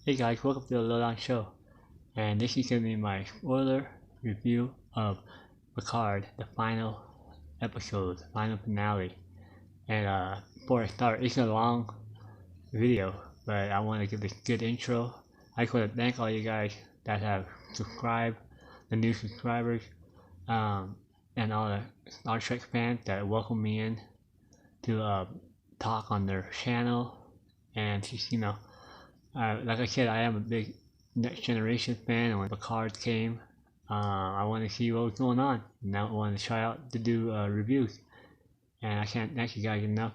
Hey guys, welcome to the Lowdown Show, and this is going to be my spoiler review of Picard, the final episode, final finale. And before I start, it's a long video, but I want to give this good intro. I just want to thank all you guys that have subscribed, the new subscribers, and all the Star Trek fans that welcome me in to talk on their channel, and just like I said, I am a big Next Generation fan, and when Picard came, I wanted to see what was going on, and now I wanted to try out to do reviews, and I can't thank you guys enough.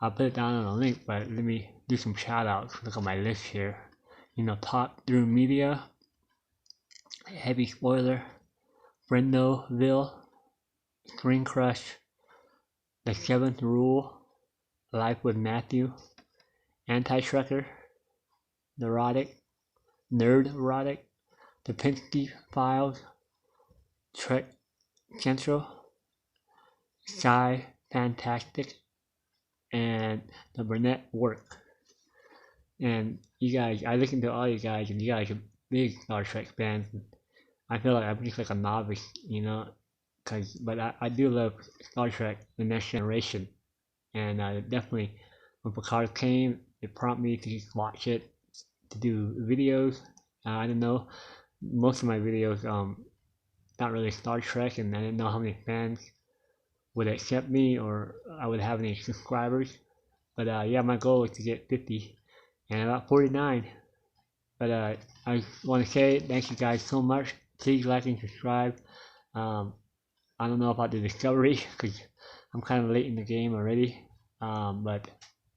I'll put it down on a link, but let me do some shout outs. Look at my list here. Talk through media, heavy spoiler, Friendoville, Screencrush, the Seventh Rule, Life with Matthew, Anit-Trekker, Nerdrotic, the Pensky File, Trek Central, Sci-Finatics, and the Burnettwork. And you guys, I listen to all you guys, and you guys are big Star Trek fans. I feel like I'm just like a novice, but I do love Star Trek, The Next Generation, and definitely when Picard came, it prompted me to just watch it, to do videos. I didn't know, most of my videos not really Star Trek, and I didn't know how many fans would accept me or I would have any subscribers. But yeah, my goal was to get 50, and I got 49. But I want to say thank you guys so much. Please like and subscribe. I don't know about the Discovery because I'm kind of late in the game already, but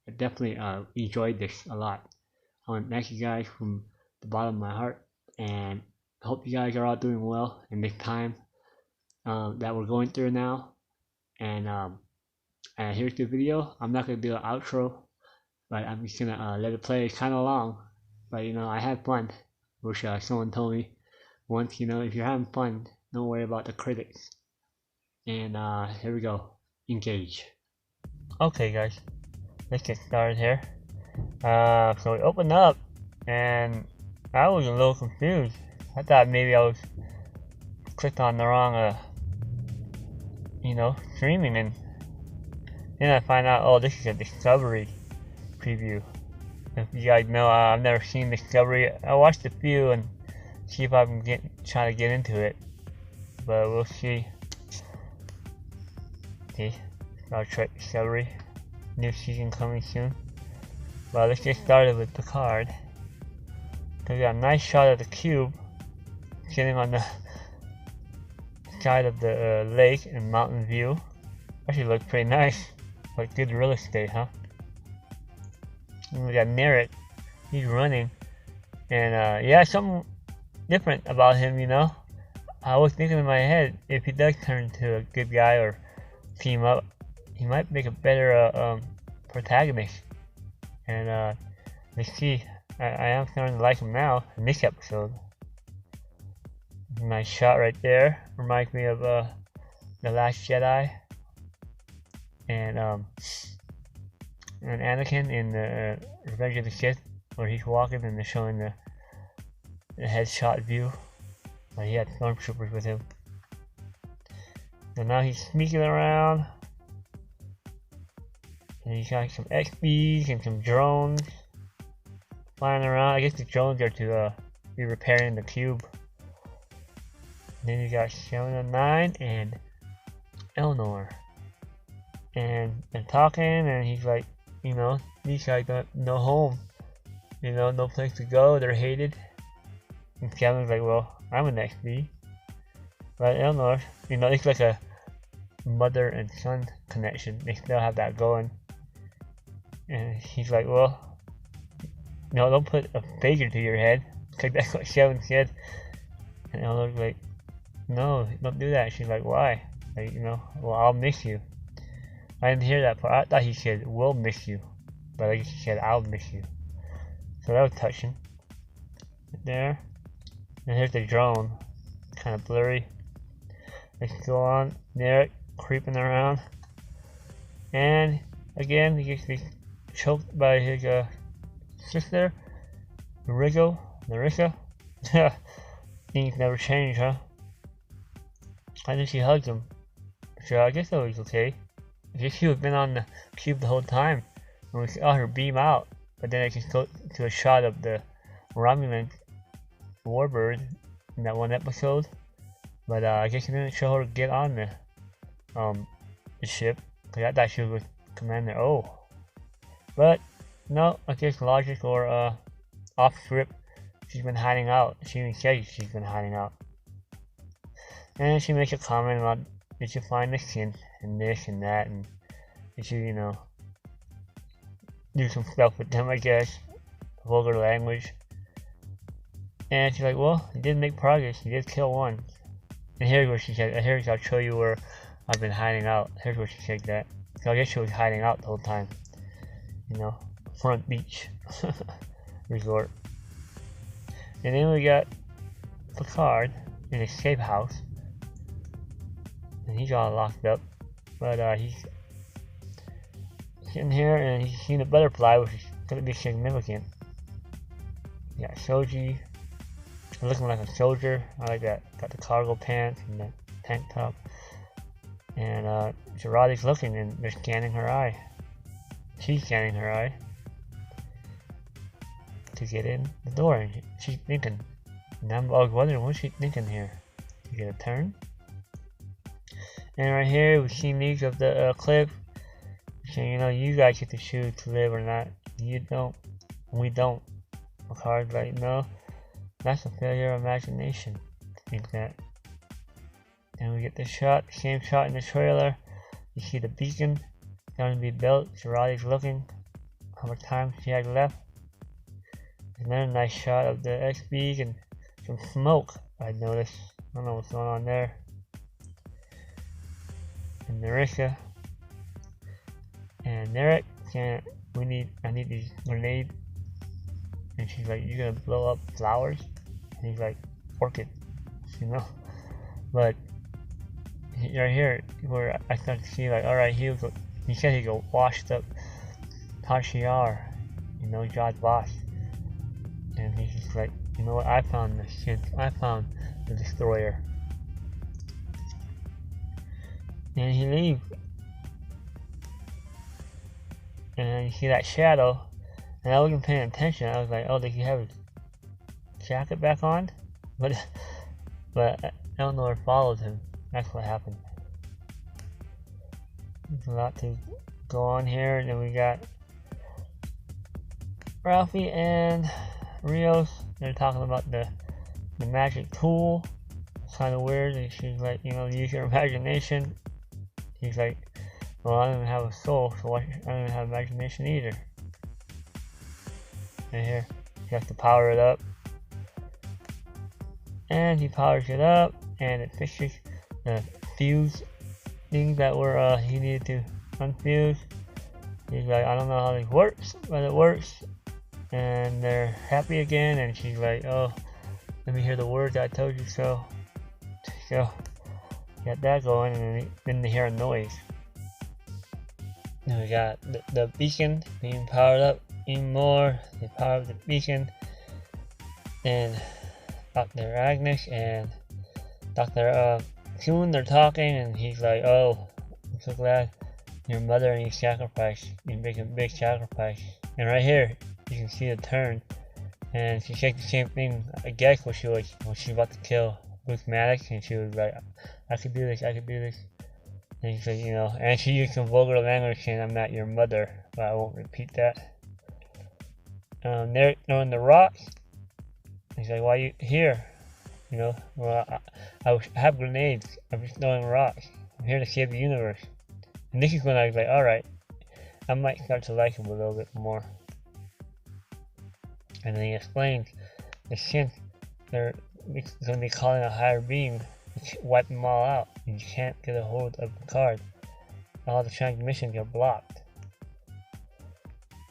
I definitely enjoyed this a lot. I want to thank you guys from the bottom of my heart, and I hope you guys are all doing well in this time that we're going through now. And here's the video. I'm not going to do an outro, but I'm just going to let it play. It's kind of long, but I had fun, which someone told me once, if you're having fun, don't worry about the critics. And here we go. Engage. Okay guys, let's get started here. So we opened up, and I was a little confused. I thought maybe I was clicked on the wrong, streaming, and then I find out, oh, this is a Discovery preview. If you guys know, I've never seen Discovery. I watched a few and see if I can try to get into it, but we'll see. Okay, Star Trek Discovery, new season coming soon. Well, let's get started with Picard. We got a nice shot of the cube sitting on the side of the lake and mountain view. Actually looks pretty nice. Like good real estate, huh? And we got Merritt. He's running. And yeah, something different about him, I was thinking in my head, if he does turn into a good guy or team up, he might make a better protagonist. And let's see, I am starting to like him now in this episode. Nice shot right there. Reminds me of The Last Jedi. And Anakin in the Revenge of the Sith, where he's walking and they're showing the headshot view. He had stormtroopers with him. So now he's sneaking around. And he's got some XBs and some drones flying around. I guess the drones are to be repairing the cube. And then you got 709 and Eleanor. And they're talking, and he's like, these guys got no home. No place to go. They're hated. And Kevin's like, well, I'm an XB. But Eleanor, it's like a mother and son connection. They still have that going. And he's like, well, no, don't put a phaser to your head, because that's what Sheldon said. And Eleanor's like, no, don't do that. She's like, why? Like, well, I'll miss you. I didn't hear that part. I thought he said, we'll miss you. But I guess he said, I'll miss you. So that was touching. Right there. And here's the drone. Kind of blurry. Let's go on. There, creeping around. And again, he gets choked by his sister, Narissa? Things never change, huh? And then she hugged him. So I guess that was okay. I guess she had been on the cube the whole time. And we saw her beam out. But then I just go to a shot of the Romulan warbird in that one episode. But I guess it didn't show her get on the ship. Cause I thought she was with Commander O. But no, I guess logic or off script, she's been hiding out. She even says she's been hiding out. And she makes a comment about you should find the kin and this and that, and you should, you know, do some stuff with them, I guess. Vulgar language. And she's like, well, you did make progress, you did kill one. And here's what she said, here's I'll show you where I've been hiding out. Here's what she said that. So I guess she was hiding out the whole time. You know, front beach resort. And then we got Picard in his safe house. And he's all locked up. But he's sitting here and he's seen a butterfly, which is gonna be significant. Yeah, Shoji looking like a soldier. I like that. Got the cargo pants and the tank top. And Nerdrotic's looking and they're scanning her eye. She's scanning her eye to get in the door, and she's thinking. And I was wondering what's she thinking here. You get a turn. And right here we see leaves of the cliff. So you know you guys get to choose to live or not. You don't. We don't. Picard's like, no, that's a failure of imagination. Think that. And we get the shot, the same shot in the trailer. You see the beacon going to be built. Nerdrotic's looking how much time she has left. And then a nice shot of the XB and some smoke. I noticed. I don't know what's going on there. And Narissa and Narek can't. I need these grenades. And she's like, you're gonna blow up flowers? And he's like, orchid, you know. But right here, where I start to see like, alright, he said he go washed up Tashiar, you know, Jod's boss. And he's just like, you know what, I found the destroyer. And he leaves. And you see that shadow. And I wasn't paying attention. I was like, oh, did he have his jacket back on? But I don't know where it followed him. That's what happened. There's a lot to go on here. And then we got Ralphie and Rios. They're talking about the magic tool. It's kind of weird. And she's like, you know, use your imagination. He's like, well, I don't even have a soul, so I don't even have imagination either. And here, he has to power it up. And he powers it up, and it fixes the fuse things that were he needed to unfuse. He's like, I don't know how this works, but it works. And they're happy again, and she's like, oh, let me hear the words I told you so. So, got that going, and then they hear a noise. And we got the beacon being powered up even more. They power up the beacon, and Dr. Agnes and Dr. Kuhn, they're talking, and he's like, oh, I'm so glad your mother and you sacrificed. You make a big sacrifice. And right here, you can see the turn, and she said the same thing, I guess, when she was about to kill Bruce Maddox, and she was like, I could do this, I could do this. And he said, you know, and she used some vulgar language saying, I'm not your mother, but I won't repeat that. They're in the rocks. He's like, why are you here? You know, well, I have grenades. I'm just throwing rocks. I'm here to save the universe. And this is when I was like, alright, I might start to like him a little bit more. And then he explains the synth, they're going to be calling a higher beam to wipe them all out. You can't get a hold of the card. All the transmissions are blocked.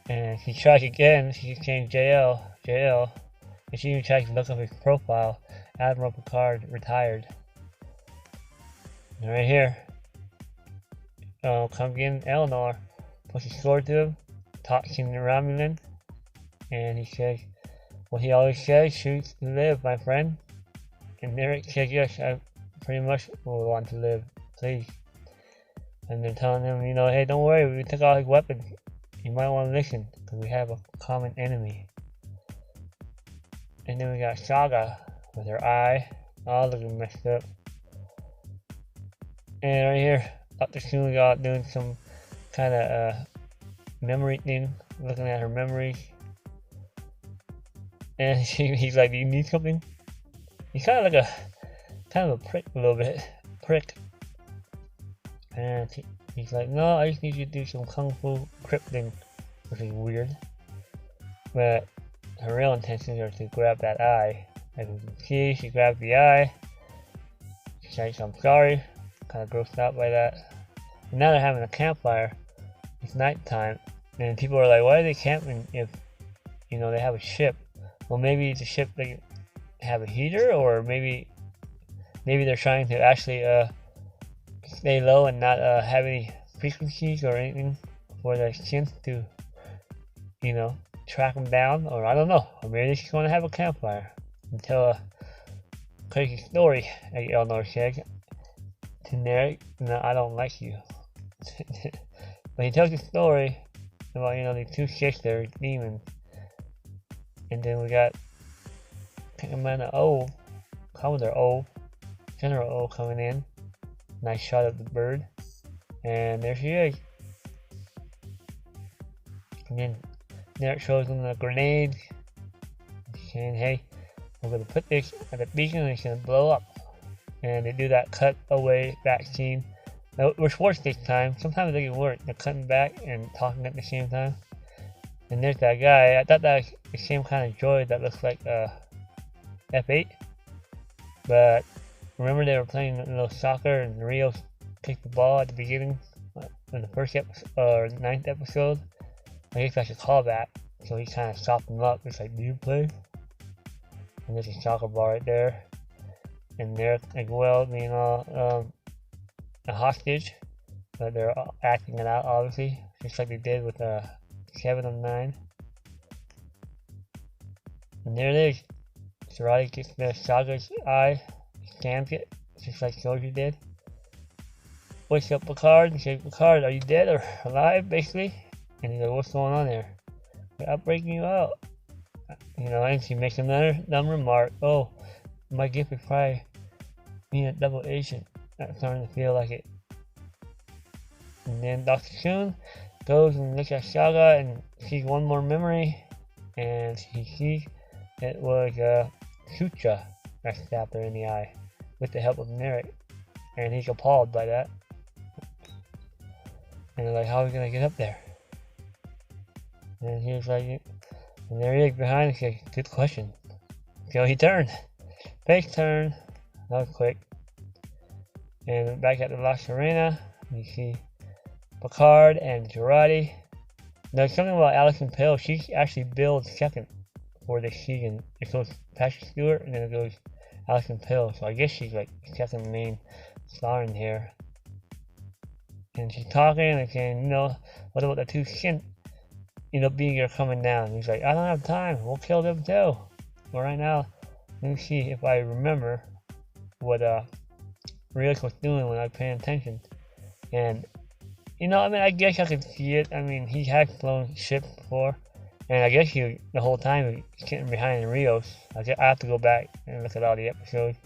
And he tries again, she changed JL, and she even tries to look up his profile. Admiral Picard retired. And right here, comes in Eleanor, puts his sword to him, talks in the Romulan, and he says, what he always says, choose to live, my friend. And Eric says, yes, I pretty much will want to live, please. And they're telling him, you know, hey, don't worry, we took all his weapons. You might want to listen, because we have a common enemy. And then we got Saga with her eye, all looking messed up. And right here, Dr. Soon got doing some kind of memory thing, looking at her memories. And he's like, do you need something? He's kind of like a prick a little bit, And he's like, no, I just need you to do some kung fu crypting, which is weird. But her real intentions are to grab that eye. As you can see, she grabbed the eye. She's like, I'm sorry, kind of grossed out by that. And now they're having a campfire. It's nighttime, and people are like, why are they camping if, you know, they have a ship? Well, maybe it's a ship they have a heater, or maybe they're trying to actually stay low and not have any frequencies or anything for the synth to, you know, track them down, or I don't know. Or maybe they're just going to have a campfire and tell a crazy story, as Eleanor said. To Narek, no, I don't like you. But he tells a story about, you know, the two sisters, demons. And then we got Commander O, Commodore O, General O coming in. Nice shot of the bird. And there she is. And then there it shows them the grenade. Saying, hey, we're going to put this at the beacon and it's going to blow up. And they do that cut away back scene. Now, we're forced this time. Sometimes they can work. They're cutting back and talking at the same time. And there's that guy. I thought that was the same kind of droid that looks like F8. But remember they were playing a little soccer and Rio kicked the ball at the beginning in the first episode, or 9th episode. I guess I should call that. So he kind of stopped him up. It's like, do you play? And there's a soccer ball right there. And they're as well being all a hostage, but they're acting it out obviously, just like they did with 7 of 9. And there it is. Nerdrotic gets the Saga's eye, scans it, just like Soldier did. Wakes up Picard and says, Picard, are you dead or alive, basically? And he's like, what's going on there? I'm breaking you out. You know, and she makes another dumb remark. Oh, my gift is probably being a double agent. I'm starting to feel like it. And then Dr. Soon goes and looks at Saga and sees one more memory. And he sees it was Sutra that stabbed her in the eye with the help of Narek. And he's appalled by that. And they're like, how are we gonna get up there? And he was like, and there he is behind us. Like, good question. So he turned. Face turn. That was quick. And back at the La Serena, you see Picard and Nerdrotic. There's something about Alison Pill. She actually billed second for this season. It goes Patrick Stewart and then it goes Alison Pill. So I guess she's like second main star in here. And she's talking and saying, you know, what about the two synth, you know, being here coming down? And he's like, I don't have time. We'll kill them too. But right now, let me see if I remember what Rios was doing when I was paying attention. And, you know, I mean, I guess I could see it. I mean, he had flown ships before. And I guess he, the whole time, he was getting behind Rios. I have to go back and look at all the episodes.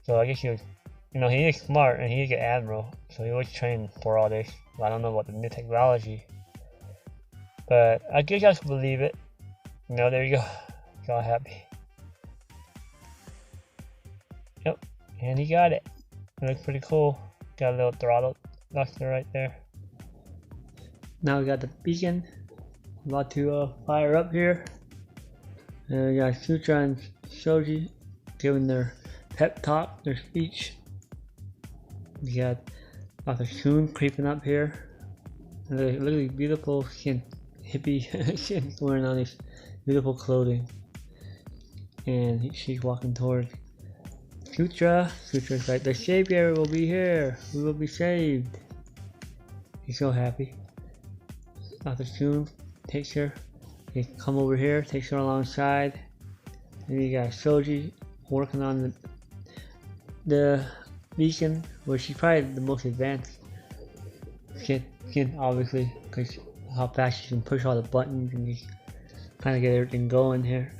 So I guess he was, you know, he is smart and he is an admiral. So he was trained for all this. I don't know about the new technology. But I guess I could believe it. You know, there you go. He's all happy. Yep, and he got it. It looks pretty cool. Got a little throttle thruster right there. Now we got the beacon. About to fire up here. And we got Sutra and Shoji giving their pep talk, their speech. We got Dr. Soon creeping up here. And look at these beautiful hippie skin wearing all this beautiful clothing. And she's walking towards Sutra. Sutra's like, the savior will be here. We will be saved. He's so happy. Dr. Soon takes her. They come over here, takes her alongside. And you got Shoji working on the beacon, where she's probably the most advanced kid obviously, because how fast she can push all the buttons and just kind of get everything going here.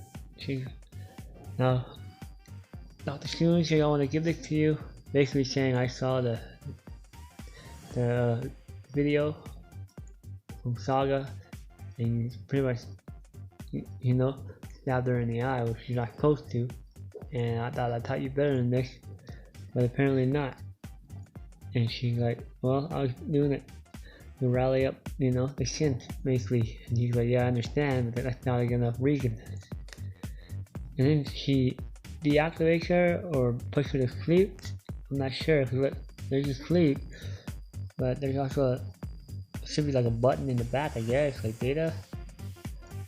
Now, Dr. Spoon said, I want to give this to you, basically saying I saw the video from Saga, and pretty much, you know, stabbed her in the eye, which she's not supposed to, and I taught you better than this, but apparently not. And she's like, well, I was doing it to rally up, you know, the Shin, basically. And he's like, yeah, I understand, but that's not enough reason. And then she deactivates her or puts her to sleep. I'm not sure, because there's a sleep, but there's also should be like a button in the back, I guess, like data.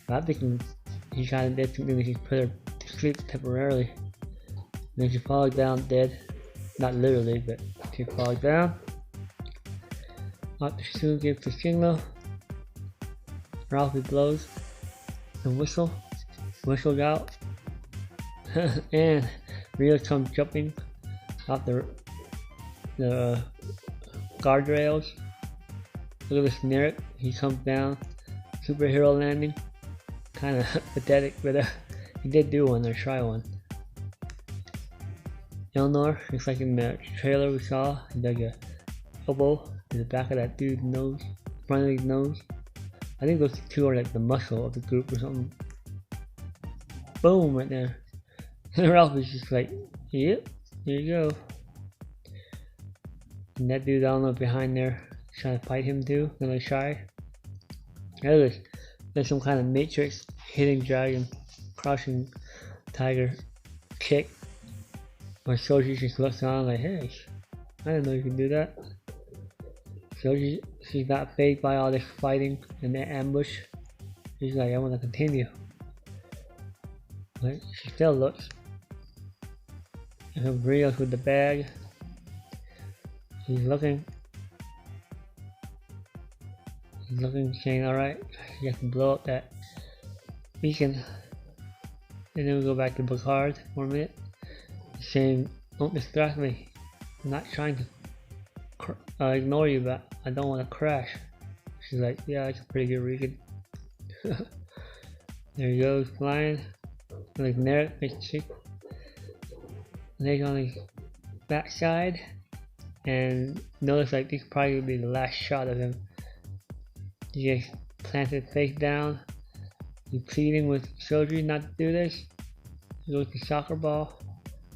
But I'm thinking he kind of did something that he put her to sleep temporarily. And then she falls down dead. Not literally, but she falls down. Dr. Spoon gives the signal. Ralphie blows the whistle. Whistles out. And Rio comes jumping off the guardrails. Look at this Nerdrotic. He comes down. Superhero landing. Kind of pathetic, but he did do one, or try one. Eleanor, just like in the trailer we saw, he dug a elbow in the back of that dude's nose, front of his nose. I think those two are like the muscle of the group or something. Boom, right there. And Ralph is just like, yep, here you go. And that dude, I don't know, behind there, trying to fight him too, gonna try. There's some kind of Matrix, hitting dragon, crushing tiger kick. But Shoji just looks on like, hey, I didn't know you could do that. Shoji, she's not fazed by all this fighting and the ambush. She's like, I want to continue. But she still looks. And Rio's with the bag. She's looking. She's looking, saying, alright, you have to blow up that beacon. And then we go back to Picard for a minute. Saying, don't distract me. I'm not trying to ignore you, but I don't want to crash. She's like, yeah, it's a pretty good reason. There he goes, flying. Like Nerdrotic makes it. Legs on his backside. And notice like this probably would be the last shot of him. He gets planted face down. He's pleading with Shoji not to do this. He goes to soccer ball.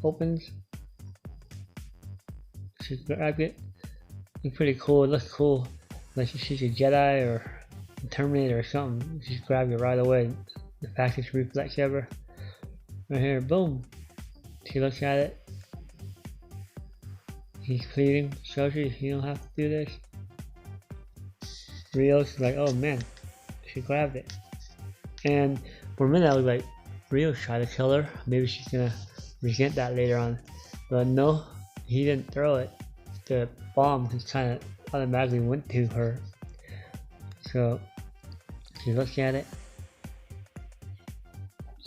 Opens. She grabs it. It's pretty cool. It looks cool. Like she's a Jedi or a Terminator or something. She just grabs it right away. The fastest reflex ever. Right here, boom. She looks at it. He's pleading, Shoji, you don't have to do this. Rio's like, oh man, she grabbed it. And for a minute I was like, Rio's trying to kill her. Maybe she's gonna resent that later on. But no, he didn't throw it. The bomb just kind of automatically went to her. So she looks at it.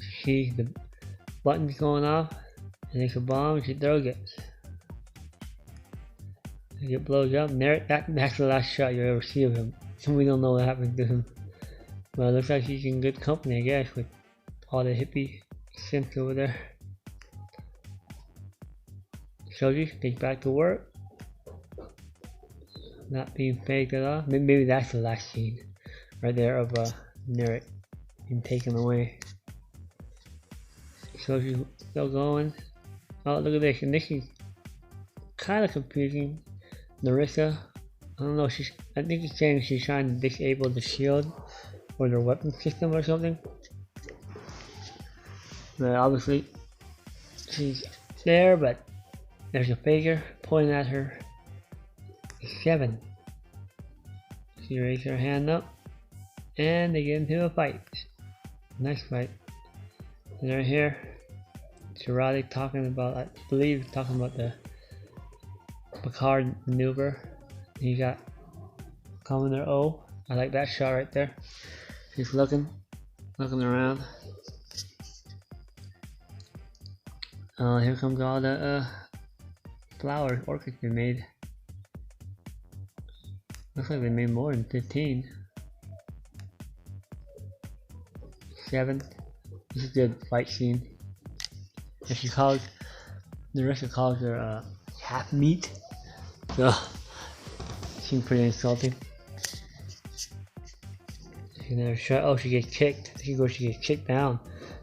She sees the buttons going off. And there's a bomb. She throws it. It blows up. That's the last shot you ever see of him. We don't know what happened to him. But it looks like he's in good company, I guess, with all the hippie synths over there. Shoji gets back to work. Not being faked at all. Maybe that's the last scene right there of Nerdrotic being taken away. Shoji's still going. Oh, look at this. And this is kind of confusing. Narissa, I don't know, I think it's saying she's trying to disable the shield or their weapon system or something. But obviously, she's there, but there's a faker pointing at her. 7. She raised her hand up, and they get into a fight. Nice fight. And they're here. Nerdrotic talking about, I believe, talking about the Picard maneuver. You got Commander O. I like that shot right there. He's looking around. Here comes all the flowers, orchids they made. Looks like they made more than 15. 7. This is a good fight scene. And she calls, the rest of calls her half meat. So, seems pretty insulting. She never shut. Oh, she gets kicked. She gets kicked down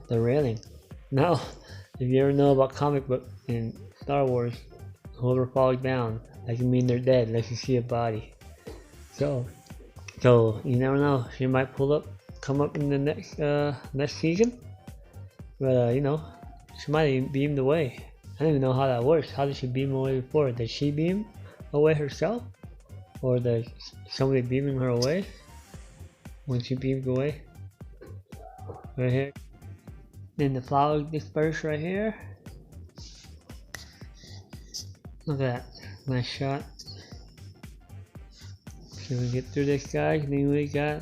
the railing. Now, if you ever know about comic book in Star Wars, whoever falls down, that can mean they're dead unless you see a body. So you never know. She might come up in the next season. But you know, she might even beamed away. I don't even know how that works. How did she beam away before? Did she beam away herself, or did somebody beaming her away when she beamed away? Right here. Then the flowers disperse right here. Look at that, nice shot. So we get through this guy. Then we got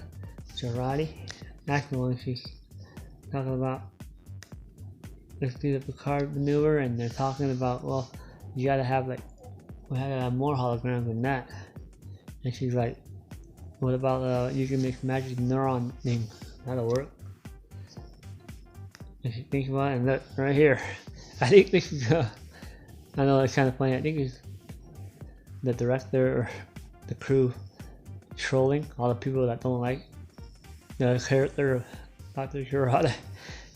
Nerdrotic. That's the one she's talking about. Let's do the Picard maneuver, and they're talking about, well, you gotta have we gotta have more holograms than that. And she's like, what about you can make magic neuron thing? That'll work. And she thinks about it, and look right here. I think this is I know it's kind of funny. I think it's the director or the crew trolling all the people that don't like the character of Dr. Kurata.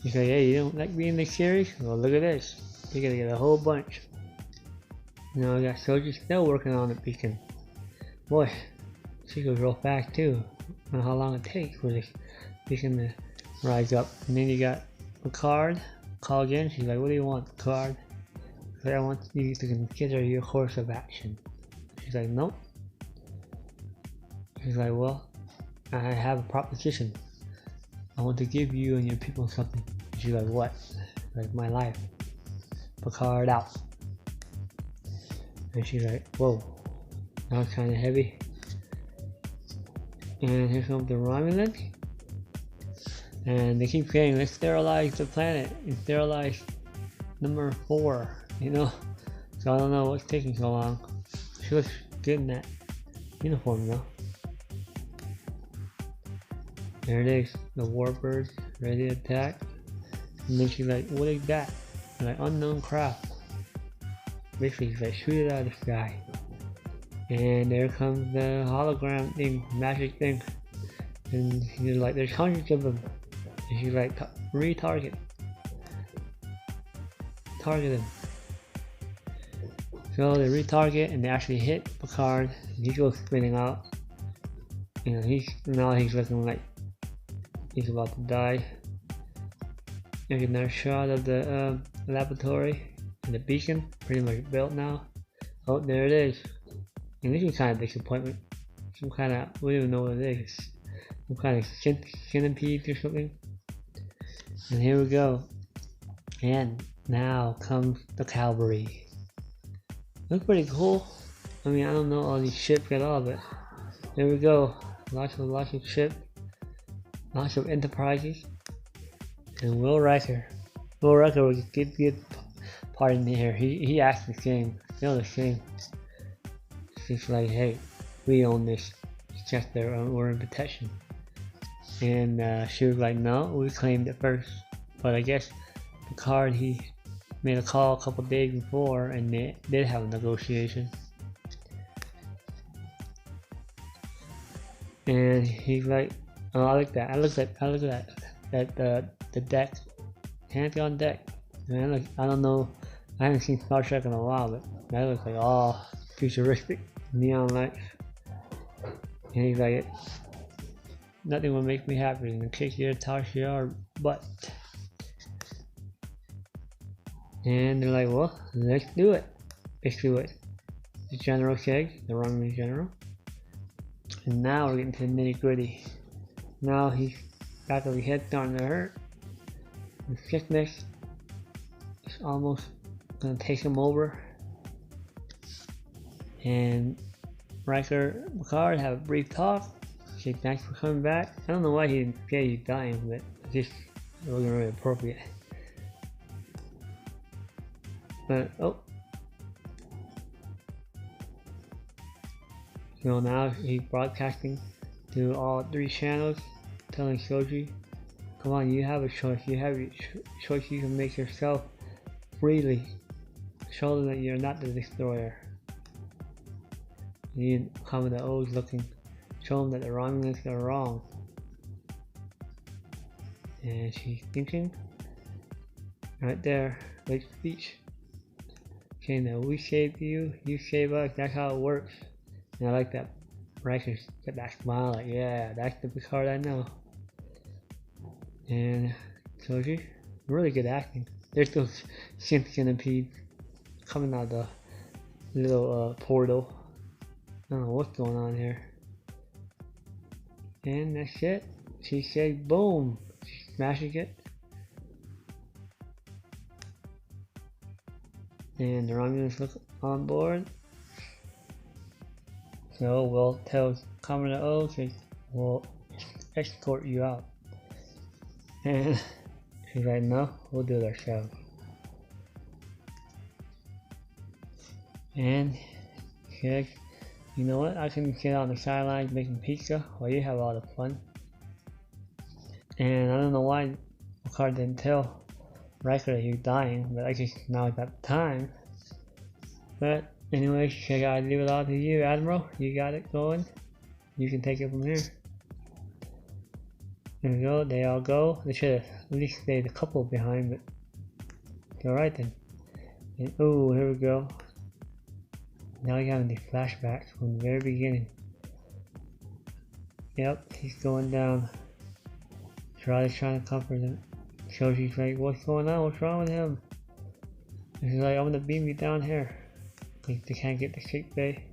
You say, hey, you don't like being in the series? Well, look at this. You're gonna get a whole bunch. You know, I got soldiers still working on the beacon. Boy, she goes real fast too. I don't know how long it takes for this beacon to rise up. And then you got Picard. Call again. She's like, what do you want, Picard? She's like, I want you to consider your course of action. She's like, nope. She's like, well, I have a proposition. I want to give you and your people something. She's like, what? Like, my life. Picard out. And she's like, whoa, that was kind of heavy. And here comes the Romulans. And they keep saying, let's sterilize the planet and sterilize number 4, you know? So I don't know what's taking so long. She looks good in that uniform though. There it is, the warbirds ready to attack. And then she's like, what is that? I'm like, unknown craft. Basically, she's like, shoot it out of the sky. And there comes the hologram thing, magic thing. And she's like, there's hundreds of them. And she's like, retarget. Target them. So they retarget and they actually hit Picard. And he goes spinning out. You know, he's looking like he's about to die. There's another shot of the laboratory and the beacon, pretty much built now. Oh, there it is. And this is kind of disappointment. Some kind of, we don't even know what it is. Some kind of centipede or something. And here we go. And now comes the cavalry. Looks pretty cool. I mean, I don't know all these ships at all, but there we go. Lots of ships. Lots of enterprises. And Will Riker. Will Riker was a good part in here. He acts the same. Still the same. It's like, hey, we own this. It's just we're in protection. And she was like, no, we claimed it first. But I guess Picard, he made a call a couple days before, and they did have a negotiation. And he's like, oh, I like that. I look at the deck, hands on deck. And I don't know. I haven't seen Star Trek in a while, but that looks like all futuristic neon lights. And he's like, nothing will make me happier than to kick your Tashiar butt. And they're like, well, let's do it. Let's do it. The General says, the Romulan General. And now we're getting to the nitty gritty. Now he's got the head starting to hurt. The sickness is almost gonna take him over. And Riker and Picard have a brief talk. Say thanks for coming back. I don't know why he didn't say he's dying, but it just wasn't really appropriate. Oh. So now he's broadcasting to all 3 channels, telling Shoji, come on, you have a choice. You have a choice you can make yourself freely. Show them that you're not the destroyer. You come with the O's looking. Show them that the Romulans are wrong. And she's thinking. Right there, great speech. Okay, now we saved you, you save us, that's how it works. And I like that Riker got that smile, like, yeah, that's the Picard I know. And Koji, really good acting. There's those synth centipedes coming out of the little portal. I don't know what's going on here. And that's it. She said, boom, she's smashing it. And the Romulans look on board. So we'll tell Commander O to we'll escort you out. And she's like, no, we'll do it ourselves. And she's like, you know what, I can sit on the sidelines making pizza while you have all the fun. And I don't know why Picard didn't tell Riker that he was dying, but I guess now it's about time. But anyway, I gotta leave it all to you, Admiral. You got it going. You can take it from here. There we go, they all go. They should have at least stayed a couple behind, but alright then. And oh, here we go. Now you're having these flashbacks from the very beginning. Yep, he's going down. Charlie's trying to comfort him. Shoji's like, what's going on? What's wrong with him? And he's like, I'm gonna beam you down here. Like they can't get the sick bay.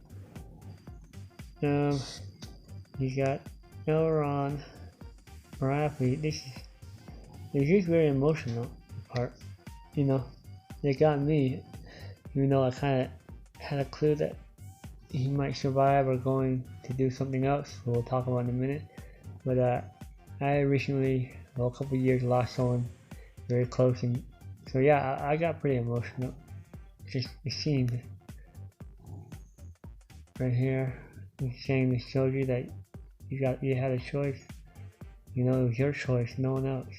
You got Elron, Rafi. This is very emotional part. You know, they got me. Even though I kind of had a clue that he might survive or going to do something else. We'll talk about in a minute. But I recently, well, a couple years, lost someone very close, and so yeah, I got pretty emotional. Just the scene right here, he's saying to Shoji that you had a choice. You know, it was your choice, no one else.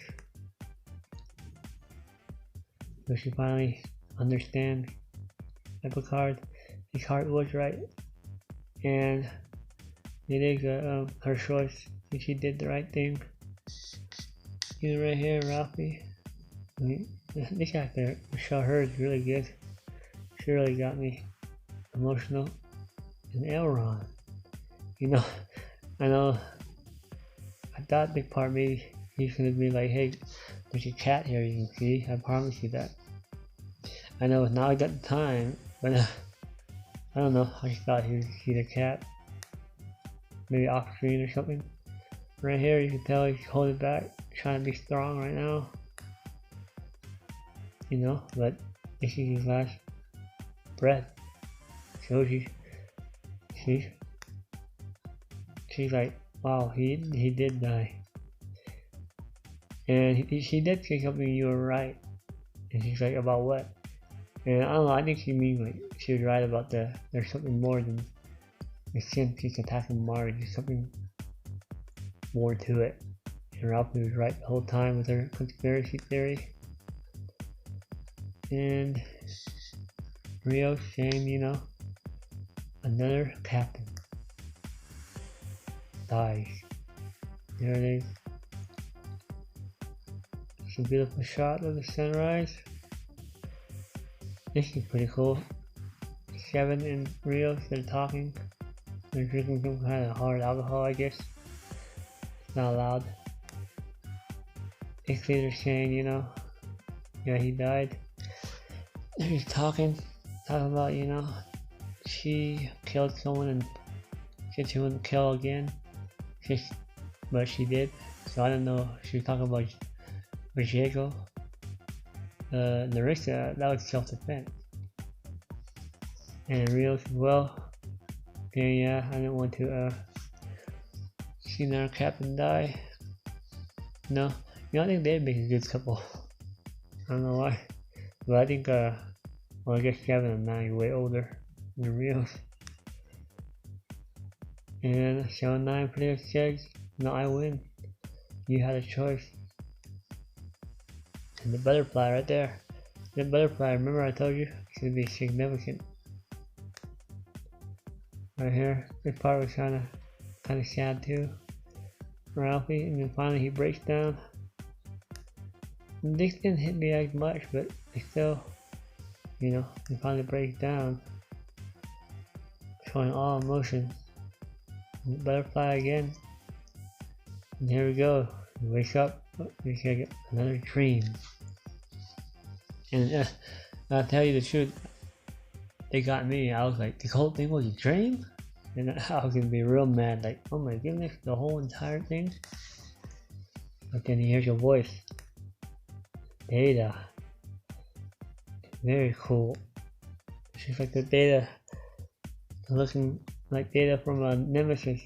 So she finally understands that Picard was right, and it is her choice, and she did the right thing. You right here, Ralphie. I mean, this actor, Michelle Hurd, is really good. She really got me emotional. And Elron, you know, I thought Big Part maybe he's gonna be like, hey, there's a cat here you can see. I promise you that. I know now I got the time, but I don't know. I just thought he would see the cat, maybe off screen or something. Right here, you can tell he's holding back, trying to be strong right now. You know, but this is his last breath. So she's like, wow, he did die. And she did say something, you were right. And she's like, about what? And I don't know, I think she means like she was right about there's something more than the synth attacking Mars. There's something more to it. And Ralphie was right the whole time with her conspiracy theory. And Rio's saying, you know, another captain dies. There it is. It's a beautiful shot of the sunrise. This is pretty cool. Seven and Rio, they're talking. They're drinking some kind of hard alcohol, I guess. It's not allowed. Basically, they're saying, you know, yeah, he died. He's talking about, you know, she killed someone and she wouldn't kill again. But she did. So I don't know. She was talking about Riego. Narissa, that was self-defense. And Rio said, well, yeah, I didn't want to see our captain die. No, you know, I think they'd make a good couple. I don't know why, but I think, well, Well, I guess 7 and 9 are way older than real. And 7 9 pretty much says, no, I win. You had a choice. And the butterfly right there. The butterfly, remember I told you, it's gonna be significant. Right here, this part was kinda sad too. Ralphie, and then finally he breaks down. And this didn't hit me as much, but it still, you know, he finally breaks down. Showing all emotion. And butterfly again. And here we go. We wake up, we can get another dream. And I'll tell you the truth, they got me. I was like, the whole thing was a dream? And I was gonna be real mad, like, oh my goodness, the whole entire thing? But then he hears your voice. Data. Very cool. She's like the Data, looking like Data from a Nemesis.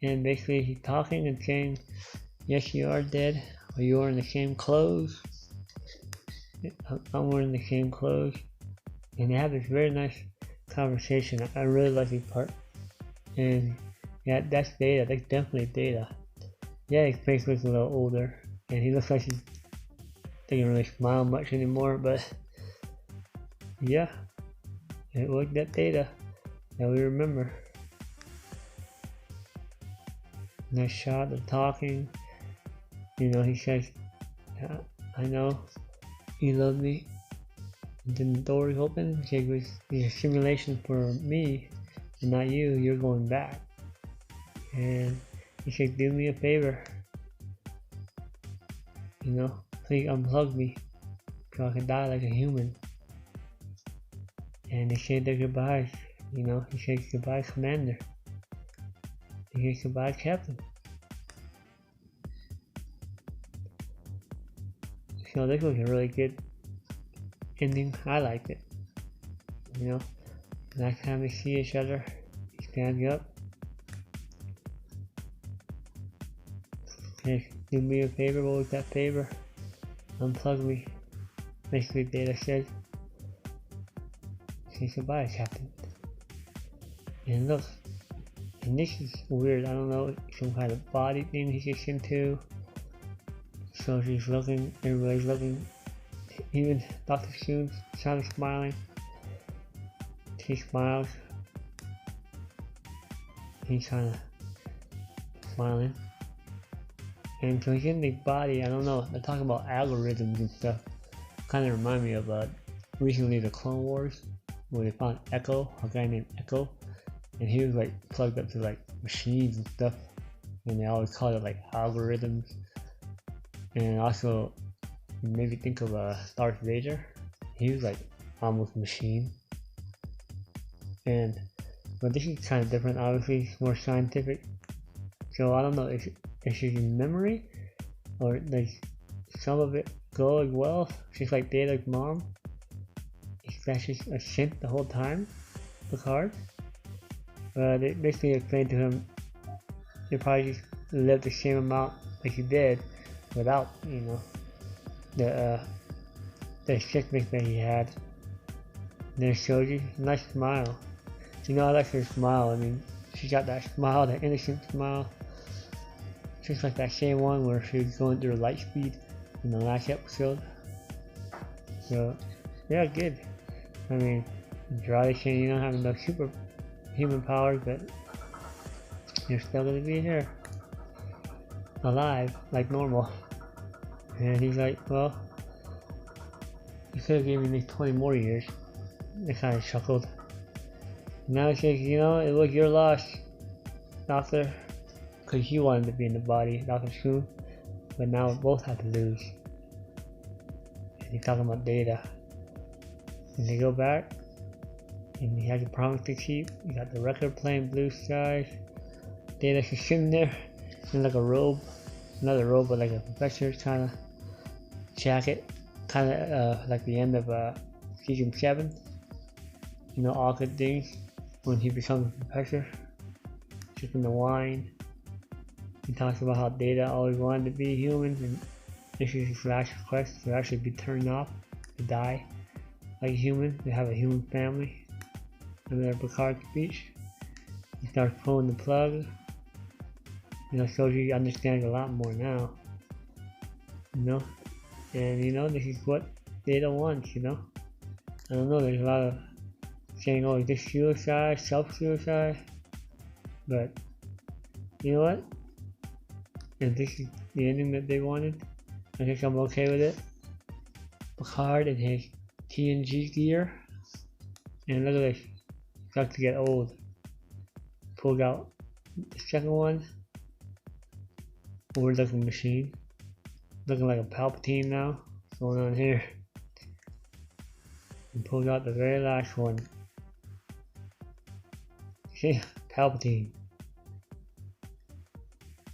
And basically he's talking and saying, yes, you are dead, or you are in the same clothes. I'm wearing the same clothes. And they have this very nice conversation. I really like this part. And yeah, that's Data. That's definitely Data. Yeah, his face looks a little older, and he looks like he doesn't really smile much anymore. But yeah, it was that Data that we remember. Nice shot of talking. You know, he says, yeah, I know you love me. And then the door is open. It was a simulation for me and not you. You're going back. And he said, do me a favor. You know, please unplug me so I can die like a human. And they say their goodbyes. You know, he says goodbye, Commander. He says goodbye, Captain. So this was a really good ending. I liked it. You know, next time they see each other, he stands up. Hey, do me a favor. What was that favor? Unplug me. Basically, Data said, say goodbye, Captain. And look, and this is weird. I don't know, some kind of body thing he gets into. So she's looking, everybody's looking. Even Dr. Soon's kind of smiling. She smiles. He's kind of smiling. And so he's in the body, I don't know, they're talking about algorithms and stuff. Kind of remind me of recently the Clone Wars, where they found Echo, a guy named Echo. And he was like plugged up to like machines and stuff. And they always call it like algorithms. And also, maybe think of Darth Vader. He was like almost machine. But this is kind of different, obviously, it's more scientific. So I don't know if she's in memory, or does some of it go as well? She's like Data's mom. Is that she's a synth the whole time? Picard? They basically explained to him they probably just lived the same amount like he did without, you know, the sickness that he had. And there's Shoji, nice smile. You know, I like her smile. I mean, she got that smile, that innocent smile. Just like that same one where she was going through light speed in the last episode. So, yeah, good. I mean, Nerdrotic, you don't have no superhuman powers, but you're still gonna be here. Alive, like normal. And he's like, well, you could have given me 20 more years. They kind of chuckled. Now he says, you know, it was your loss, Doctor. Because you wanted to be in the body, Dr. Soon. But now we both have to lose. And he's talking about Data. And they go back. And he has a promise to keep. You got the record playing, blue skies. Data is sitting there in like a robe. Another robe, but like a professor's kind of jacket. Kind of like the end of season 7. You know, all good things. When he becomes a professor. Sipping the wine. He talks about how Data always wanted to be human, and this is his last request to actually be turned off, to die. like humans. They have a human family. And their Picard speech. He starts pulling the plug. Shows you understand a lot more now. And this is what Data wants, I don't know, there's a lot of saying, oh, is this suicide, self-suicide? But, you know what? If this is the ending that they wanted, I think I'm okay with it. Picard in his TNG gear. And look at this. Starts to get old. Pulled out the second one. Weird looking machine. Looking like a Palpatine now. What's going on here? And pulled out the very last one. See? Palpatine.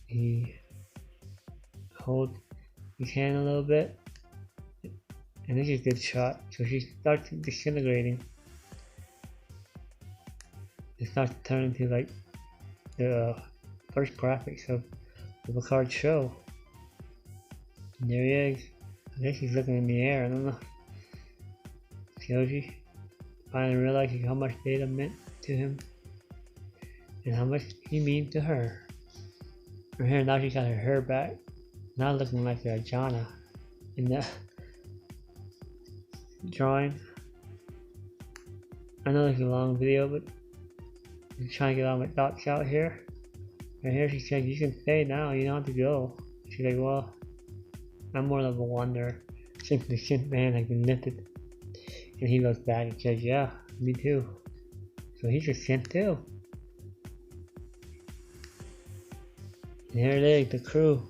He holds his hand a little bit. And this is a good shot. So she starts disintegrating. It starts to turn into like the first graphics of the Picard show. And there he is. I guess he's looking in the air, I don't know. Shows you. Finally realizing how much Data meant to him. And how much he means to her. Her hair, now she got her hair back. Now looking like a Jana in the drawing. I know it's a long video, but I'm trying to get all my thoughts out here. Right here she said, you can stay now, you don't have to go. She's like, well, I'm more of a wanderer since the synth man has been lifted. And he looks back and says, yeah, me too. So he's a synth too. And here it is, the crew.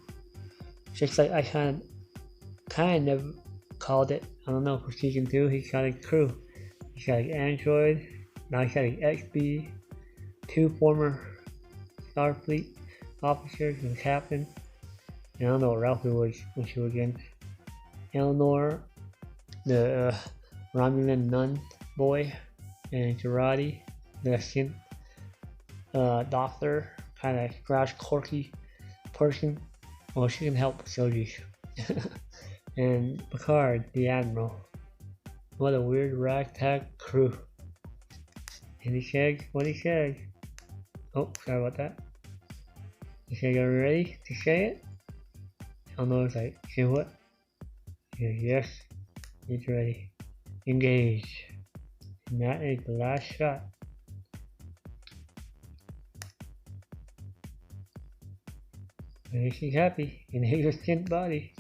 Just like I kind of called it, I don't know, for season 2, he's got a crew. He's got an android, now he's got an XB, 2 former Starfleet officers and captain. And I don't know what Ralphie was when she was in. Eleanor, the Romulan nun boy, and Girardi, the synth doctor, kind of crash quirky person. Well, she can help Soji. And Picard, the admiral. What a weird ragtag crew. And he said what he said. Oh, sorry about that. He said, are you ready to say it? Eleanor's like, say what? He said, yes, he's ready. Engage. And that is the last shot. And she's happy in his synth body.